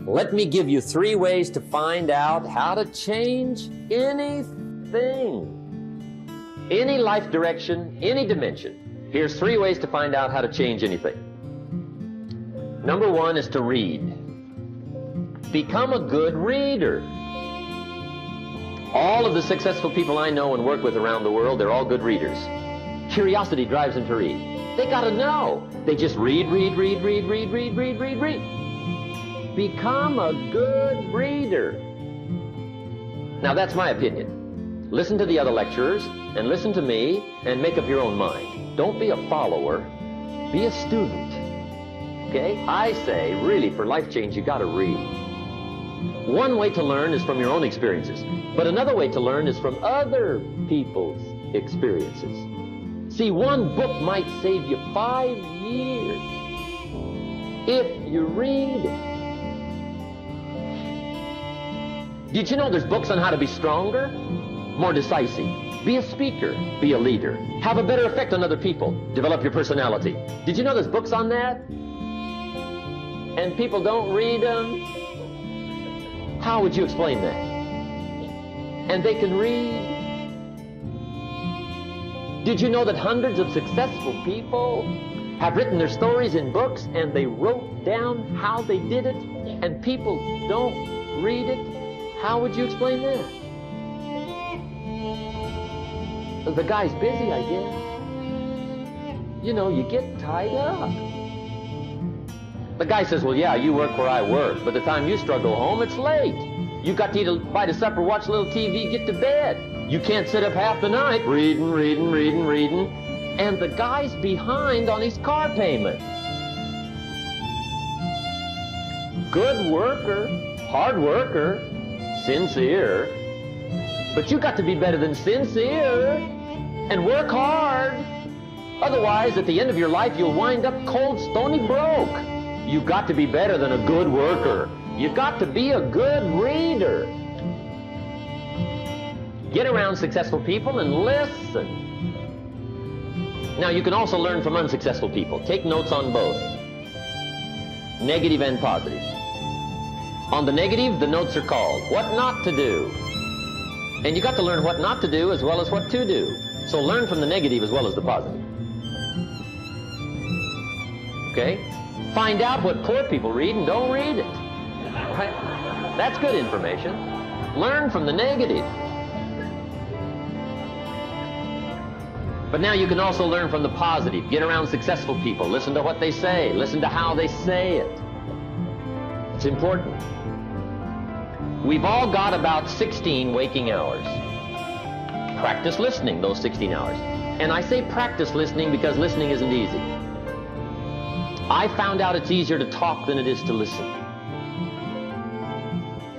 Let me give you 3 ways to find out how to change anything. Any life direction, any dimension. Here's 3 ways to find out how to change anything. Number 1 is to read. Become a good reader. All of the successful people I know and work with around the world, they're all good readers. Curiosity drives them to read. They gotta know. They just read. Become a good reader. Now that's my opinion. Listen to the other lecturers and listen to me and make up your own mind. Don't be a follower, be a student. Okay? I say, really, for life change, you gotta read. One way to learn is from your own experiences, but another way to learn is from other people's experiences. See, one book might save you 5 years if you read it. Did you know there's books on how to be stronger, more decisive, be a speaker, be a leader, have a better effect on other people, develop your personality? Did you know there's books on that? And people don't read them? How would you explain that? And they can read. Did you know that hundreds of successful people have written their stories in books and they wrote down how they did it and people don't read it? How would you explain that? The guy's busy, I guess. You know, you get tied up. The guy says, well, yeah, you work where I work. By the time you struggle home, it's late. You got to eat a bite of supper, watch a little TV, get to bed. You can't sit up half the night reading. And the guy's behind on his car payment. Good worker, hard worker, sincere. But you got to be better than sincere and work hard. Otherwise, at the end of your life, you'll wind up cold, stony broke. You got to be better than a good worker. You got to be a good reader. Get around successful people and listen. Now, you can also learn from unsuccessful people. Take notes on both, negative and positive. On the negative, the notes are called What Not to Do. And you got to learn what not to do as well as what to do. So learn from the negative as well as the positive. Okay? Find out what poor people read and don't read it. Right? That's good information. Learn from the negative. But now you can also learn from the positive. Get around successful people. Listen to what they say. Listen to how they say it. It's important. We've all got about 16 waking hours. Practice listening those 16 hours. And I say practice listening because listening isn't easy. I found out it's easier to talk than it is to listen.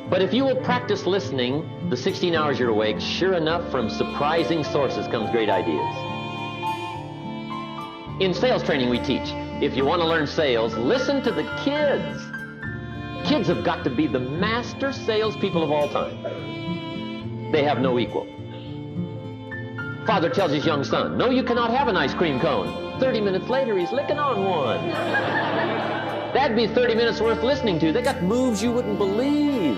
But if you will practice listening the 16 hours you're awake, sure enough, from surprising sources comes great ideas. In sales training we teach, if you want to learn sales, listen to the kids. Kids have got to be the master salespeople of all time. They have no equal. Father tells his young son, no, you cannot have an ice cream cone. 30 minutes later, he's licking on one. That'd be 30 minutes worth listening to. They got moves you wouldn't believe.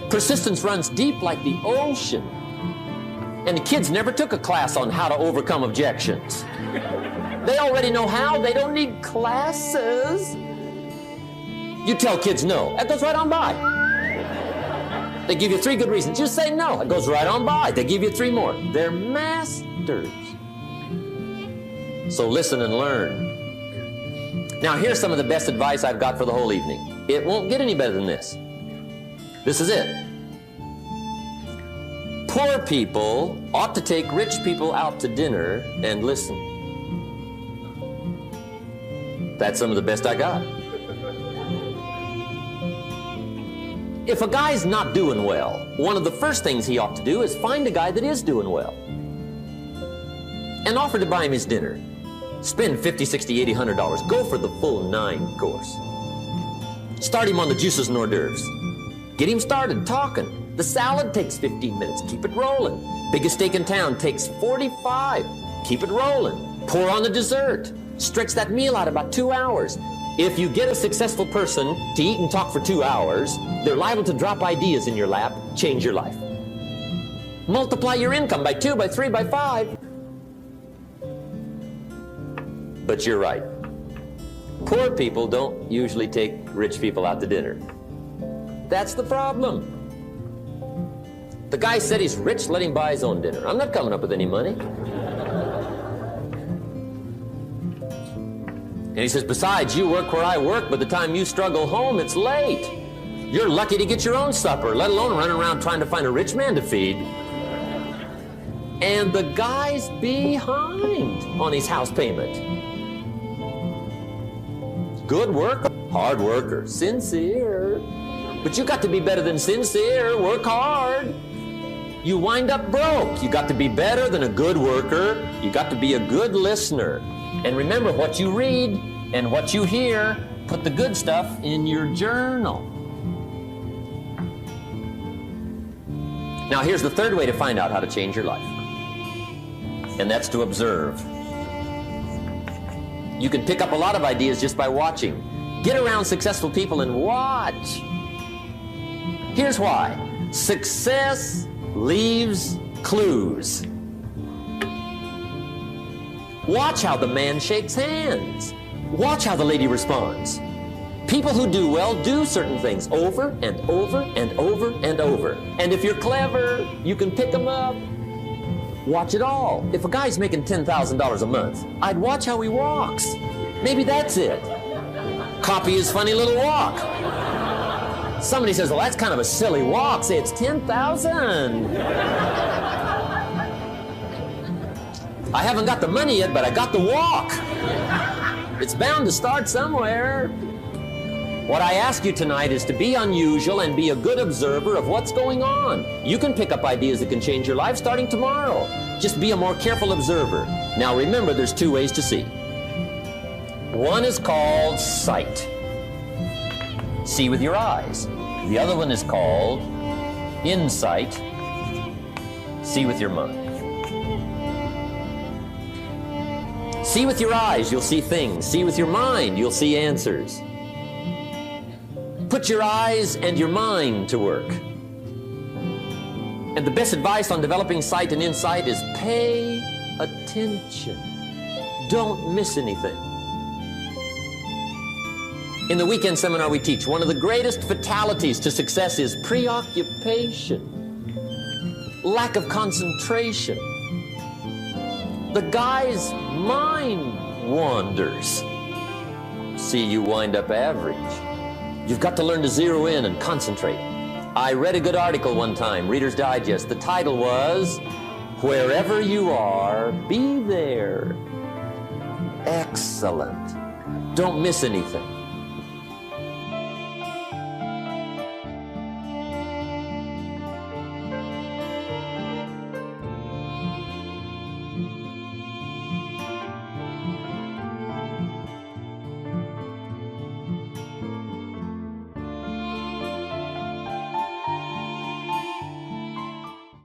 Persistence runs deep like the ocean. And the kids never took a class on how to overcome objections. They already know how. They don't need classes. You tell kids no. That goes right on by. They give you 3 good reasons. Just say no. It goes right on by. They give you 3 more. They're masters. So listen and learn. Now, here's some of the best advice I've got for the whole evening. It won't get any better than this. This is it. Poor people ought to take rich people out to dinner and listen. That's some of the best I got. If a guy's not doing well, one of the first things he ought to do is find a guy that is doing well and offer to buy him his dinner. Spend $50, $60, $80, $100. Go for the full 9 course. Start him on the juices and hors d'oeuvres. Get him started talking. The salad takes 15 minutes. Keep it rolling. Biggest steak in town takes 45. Keep it rolling. Pour on the dessert. Stretch that meal out about 2 hours. If you get a successful person to eat and talk for 2 hours, they're liable to drop ideas in your lap, change your life. Multiply your income by 2, by 3, by 5. But you're right. Poor people don't usually take rich people out to dinner. That's the problem. The guy said he's rich, let him buy his own dinner. I'm not coming up with any money. And he says, besides, you work where I work, by the time you struggle home, it's late. You're lucky to get your own supper, let alone running around trying to find a rich man to feed. And the guy's behind on his house payment. Good worker, hard worker, sincere. But you got to be better than sincere, work hard. You wind up broke. You got to be better than a good worker. You got to be a good listener. And remember, what you read and what you hear, put the good stuff in your journal. Now here's the third way to find out how to change your life. And that's to observe. You can pick up a lot of ideas just by watching. Get around successful people and watch. Here's why. Success leaves clues. Watch how the man shakes hands. Watch how the lady responds. People who do well do certain things over and over and over and over. And if you're clever, you can pick them up. Watch it all. If a guy's making $10,000 a month, I'd watch how he walks. Maybe that's it. Copy his funny little walk. Somebody says, well, that's kind of a silly walk. Say, it's 10,000. I haven't got the money yet, but I got the walk. It's bound to start somewhere. What I ask you tonight is to be unusual and be a good observer of what's going on. You can pick up ideas that can change your life starting tomorrow. Just be a more careful observer. Now remember, there's 2 ways to see. One is called sight. See with your eyes. The other one is called insight. See with your mind. See with your eyes, you'll see things. See with your mind, you'll see answers. Put your eyes and your mind to work. And the best advice on developing sight and insight is pay attention. Don't miss anything. In the weekend seminar we teach, one of the greatest fatalities to success is preoccupation, lack of concentration. The guy's mind wanders. See, you wind up average. You've got to learn to zero in and concentrate. I read a good article one time, Reader's Digest. The title was, Wherever You Are, Be There. Excellent. Don't miss anything.